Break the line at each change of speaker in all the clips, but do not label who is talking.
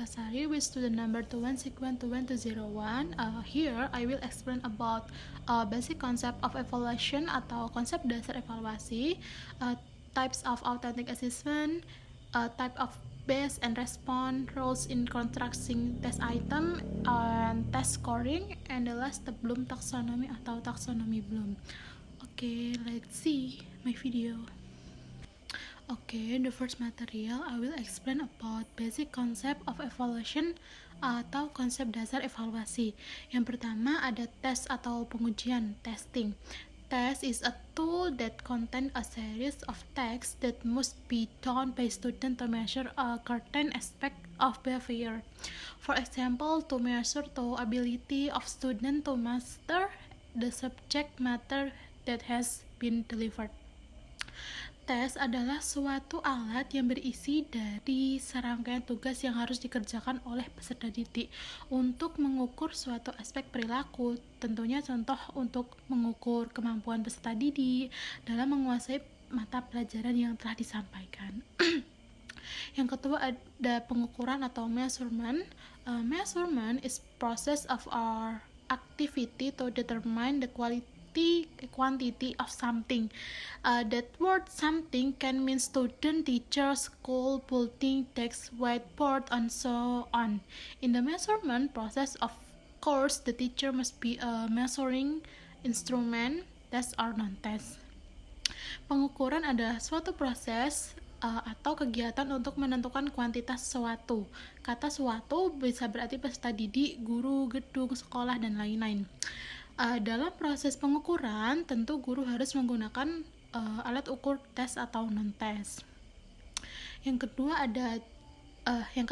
Sari with student number 21612101. Here I will explain about basic concept of evaluation atau konsep dasar evaluasi, types of authentic assessment, type of base and response, roles in constructing test item, and test scoring, and the last the Bloom taxonomy atau taksonomi Bloom. Okay, let's see my video. Okay, the first material I will explain about basic concept of evaluation atau konsep dasar evaluasi. Yang pertama ada tes atau pengujian, testing. Test is a tool that contains a series of tasks that must be done by student to measure a certain aspect of behavior. For example, to measure the ability of student to master the subject matter that has been delivered. Tes adalah suatu alat yang berisi dari serangkaian tugas yang harus dikerjakan oleh peserta didik untuk mengukur suatu aspek perilaku. Tentunya contoh untuk mengukur kemampuan peserta didik dalam menguasai mata pelajaran yang telah disampaikan. Yang kedua ada pengukuran atau measurement. Measurement is process of our activity to determine the quantity of something. That word something can mean student, teacher, school, building, text, whiteboard, and so on. In the measurement process, of course, the teacher must be a measuring instrument, test or non-test. Pengukuran adalah suatu proses atau kegiatan untuk menentukan kuantitas sesuatu. Kata suatu bisa berarti peserta didik, guru, gedung, sekolah, dan lain-lain. Dalam proses pengukuran, tentu guru harus menggunakan alat ukur tes atau non-tes. Yang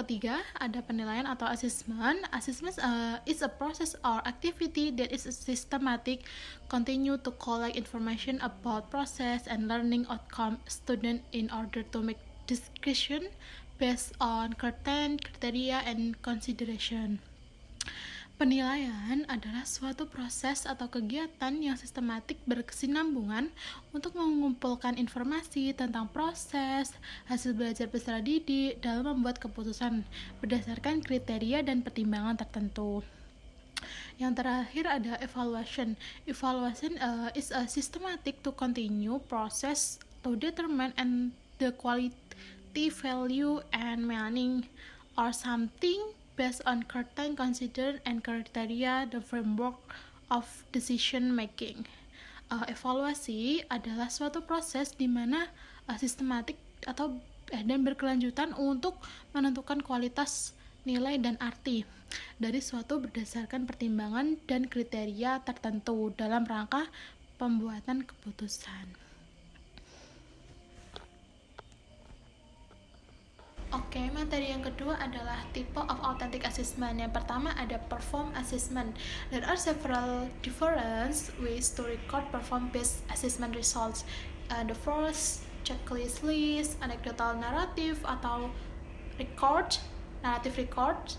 ketiga ada penilaian atau assessment. Assessment is a process or activity that is systematic, continue to collect information about process and learning outcome student in order to make decision based on certain criteria and consideration. Penilaian adalah suatu proses atau kegiatan yang sistematik berkesinambungan untuk mengumpulkan informasi tentang proses, hasil belajar peserta didik dalam membuat keputusan berdasarkan kriteria dan pertimbangan tertentu. Yang terakhir ada evaluation. Evaluation is a systematic to continue process to determine and the quality, value, and meaning or something based on certain considered and criteria the framework of decision making. Evaluasi adalah suatu proses di mana sistematik atau dan berkelanjutan untuk menentukan kualitas, nilai, dan arti dari suatu berdasarkan pertimbangan dan kriteria tertentu dalam rangka pembuatan keputusan. Oke, materi yang kedua adalah type of authentic assessment. Yang pertama ada perform assessment. There are several different ways to record perform-based assessment results. The first, checklist list, anecdotal narrative atau narrative record,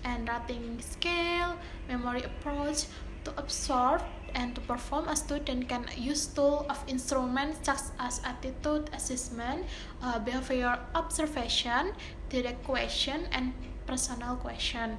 and rating scale, memory approach. To observe and to perform, a student can use tool of instruments such as attitude assessment, behavior observation, direct question, and personal question.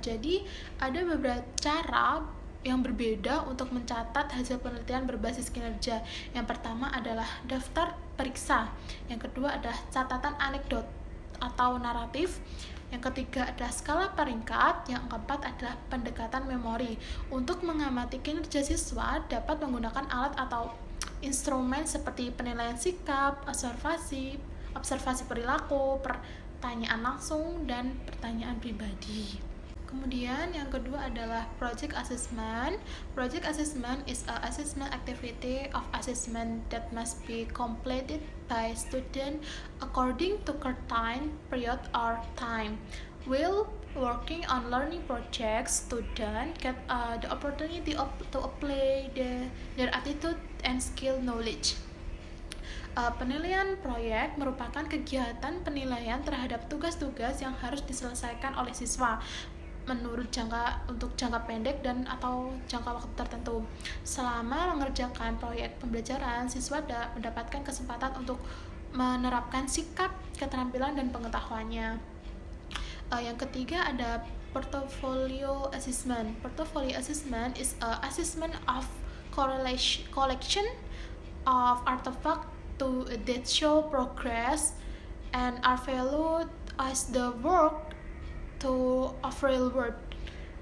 Jadi ada beberapa cara yang berbeda untuk mencatat hasil penelitian berbasis kinerja. Yang pertama adalah daftar periksa. Yang kedua adalah catatan anekdot atau naratif. Yang ketiga adalah skala peringkat. Yang keempat adalah pendekatan memori. Untuk mengamati kinerja siswa dapat menggunakan alat atau instrumen seperti penilaian sikap, observasi perilaku, pertanyaan langsung, dan pertanyaan pribadi. Kemudian yang kedua adalah project assessment. Project assessment is a assessment activity of assessment that must be completed by student according to certain period or time. While working on learning projects, students get the opportunity to apply their attitude and skill knowledge. Penilaian proyek merupakan kegiatan penilaian terhadap tugas-tugas yang harus diselesaikan oleh siswa menurut untuk jangka pendek dan atau jangka waktu tertentu. Selama mengerjakan proyek pembelajaran, siswa mendapatkan kesempatan untuk menerapkan sikap, keterampilan, dan pengetahuannya. Yang ketiga ada portfolio assessment. Portfolio assessment is a assessment of collection of artifacts that show progress and are valued as the work to of real world.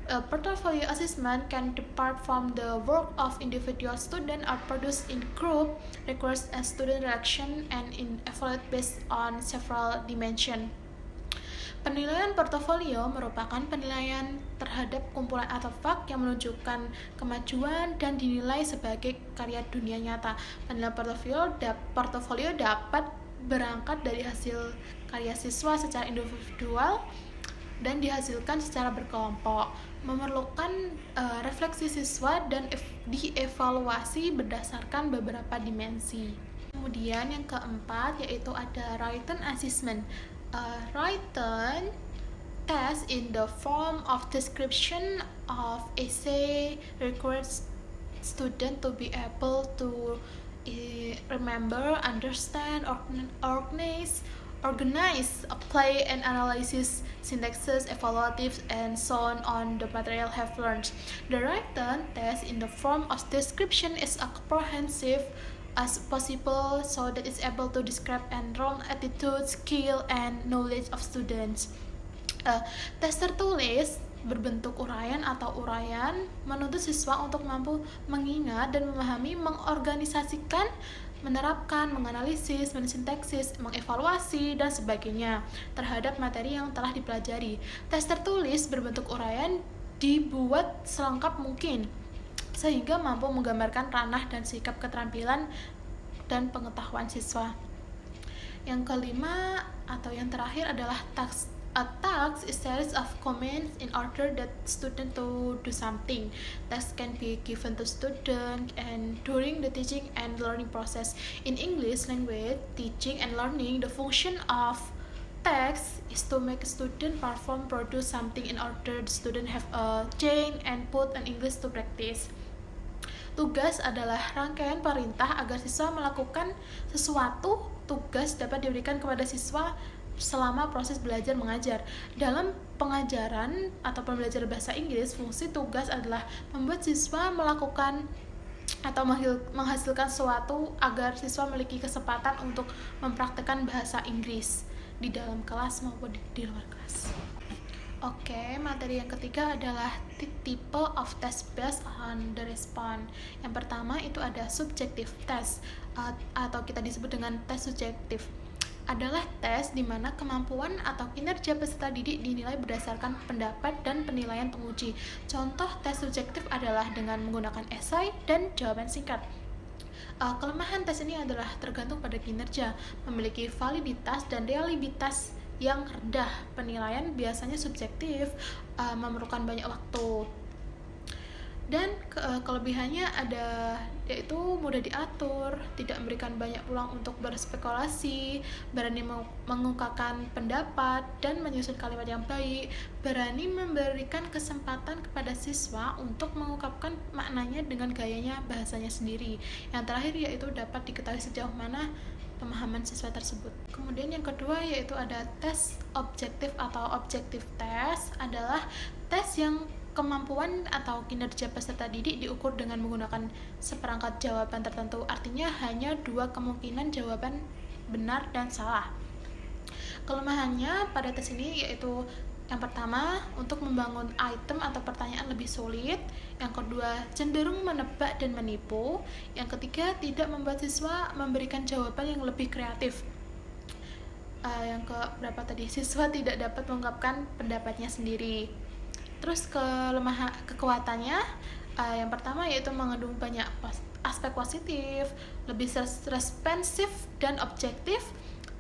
A portfolio assessment can depart from the work of individual student or produced in group, requires a student reaction and in evaluate based on several dimensions. Penilaian portofolio merupakan penilaian terhadap kumpulan artefak yang menunjukkan kemajuan dan dinilai sebagai karya dunia nyata. Penilaian portofolio dapat berangkat dari hasil karya siswa secara individual dan dihasilkan secara berkelompok, memerlukan refleksi siswa dan dievaluasi berdasarkan beberapa dimensi. Kemudian yang keempat yaitu ada written assessment. Written test in the form of description of essay requires student to be able to remember, understand, organize, apply and analysis syntaxes, evaluatives, and so on the material have learned. The written test in the form of description is a comprehensive as possible so that it's able to describe and role attitude, skill, and knowledge of students. Tes tertulis berbentuk uraian atau uraian menuntut siswa untuk mampu mengingat dan memahami, mengorganisasikan, menerapkan, menganalisis, mensintaksis, mengevaluasi, dan sebagainya terhadap materi yang telah dipelajari. Tes tertulis berbentuk uraian dibuat selengkap mungkin sehingga mampu menggambarkan ranah dan sikap keterampilan dan pengetahuan siswa. Yang kelima atau yang terakhir adalah task. A task is series of comments in order that student to do something. Task can be given to student and during the teaching and learning process. In English language, teaching and learning, the function of task is to make a student produce something in order the student have a change and put an English to practice. Tugas adalah rangkaian perintah agar siswa melakukan sesuatu. Tugas dapat diberikan kepada siswa selama proses belajar mengajar. Dalam pengajaran atau pembelajaran bahasa Inggris, fungsi tugas adalah membuat siswa melakukan atau menghasilkan sesuatu agar siswa memiliki kesempatan untuk mempraktikkan bahasa Inggris di dalam kelas maupun di luar kelas. Oke, materi yang ketiga adalah type of test based on the response. Yang pertama itu ada subjective test atau kita disebut dengan tes subjektif. Adalah tes di mana kemampuan atau kinerja peserta didik dinilai berdasarkan pendapat dan penilaian penguji. Contoh tes subjektif adalah dengan menggunakan esai dan jawaban singkat. Kelemahan tes ini adalah tergantung pada kinerja, memiliki validitas dan reliabilitas yang rendah. Penilaian biasanya subjektif, memerlukan banyak waktu. Dan kelebihannya ada yaitu mudah diatur, tidak memberikan banyak peluang untuk berspekulasi, berani mengungkapkan pendapat dan menyusun kalimat yang baik, berani memberikan kesempatan kepada siswa untuk mengungkapkan maknanya dengan gayanya bahasanya sendiri. Yang terakhir yaitu dapat diketahui sejauh mana pemahaman siswa tersebut. Kemudian yang kedua yaitu ada tes objektif atau objective test, adalah tes yang kemampuan atau kinerja peserta didik diukur dengan menggunakan seperangkat jawaban tertentu. Artinya hanya dua kemungkinan jawaban benar dan salah. Kelemahannya pada tes ini yaitu yang pertama, untuk membangun item atau pertanyaan lebih sulit. Yang kedua, cenderung menebak dan menipu. Yang ketiga, tidak membuat siswa memberikan jawaban yang lebih kreatif. Yang keberapa tadi? Siswa tidak dapat mengungkapkan pendapatnya sendiri. Terus kekuatannya, yang pertama yaitu mengandung banyak aspek positif, lebih responsif dan objektif,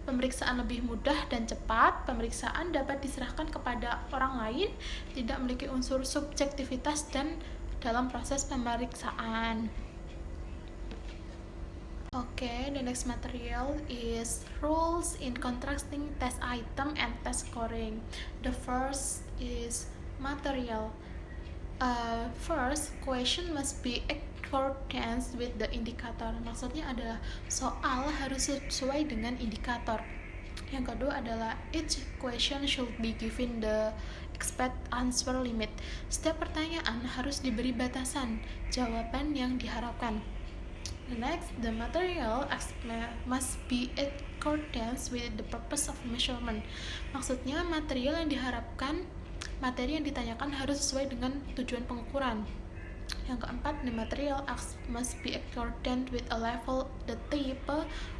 pemeriksaan lebih mudah dan cepat, pemeriksaan dapat diserahkan kepada orang lain, tidak memiliki unsur subjektivitas dan dalam proses pemeriksaan. Okay, the next material is rules in contrasting test item and test scoring. The first is material. First, question must be accordance with the indicator. Maksudnya adalah soal harus sesuai dengan indikator. Yang kedua adalah each question should be given the expect answer limit. Setiap pertanyaan harus diberi batasan jawaban yang diharapkan. The next, the material must be in accordance with the purpose of measurement. Maksudnya materi yang ditanyakan harus sesuai dengan tujuan pengukuran. Yang keempat, the material must be accordant with a level, the type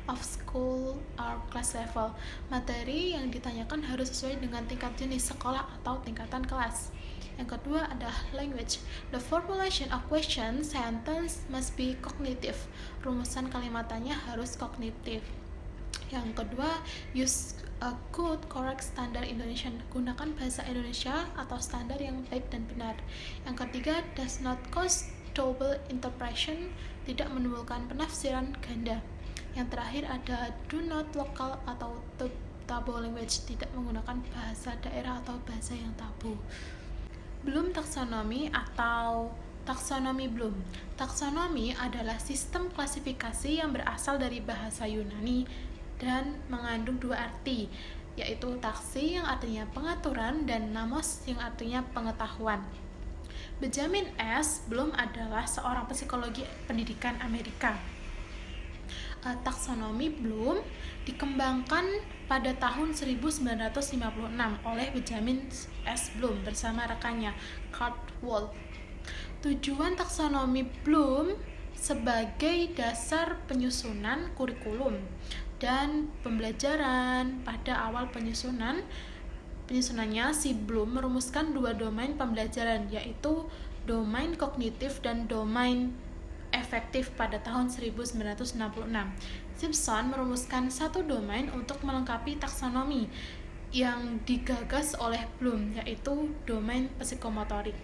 of school or class level. Materi yang ditanyakan harus sesuai dengan tingkat jenis sekolah atau tingkatan kelas. Yang kedua adalah language. The formulation of question sentence must be cognitive. Rumusan kalimatannya harus kognitif. Yang kedua, use a good correct standard Indonesian. Gunakan bahasa Indonesia atau standar yang baik dan benar. Yang ketiga, does not cause double interpretation. Tidak menimbulkan penafsiran ganda. Yang terakhir ada do not local atau tabu language. Tidak menggunakan bahasa daerah atau bahasa yang tabu. Bloom taksonomi atau taksonomi Bloom. Taksonomi adalah sistem klasifikasi yang berasal dari bahasa Yunani dan mengandung dua arti, yaitu taksi yang artinya pengaturan dan namos yang artinya pengetahuan. Benjamin S. Bloom adalah seorang psikologi pendidikan Amerika. Taksonomi Bloom dikembangkan pada tahun 1956 oleh Benjamin S. Bloom bersama rekannya Kurt Wolff. Tujuan taksonomi Bloom sebagai dasar penyusunan kurikulum dan pembelajaran. Pada awal penyusunannya, si Bloom merumuskan dua domain pembelajaran, yaitu domain kognitif dan domain efektif pada tahun 1966. Simpson merumuskan satu domain untuk melengkapi taksonomi yang digagas oleh Bloom, yaitu domain psikomotorik.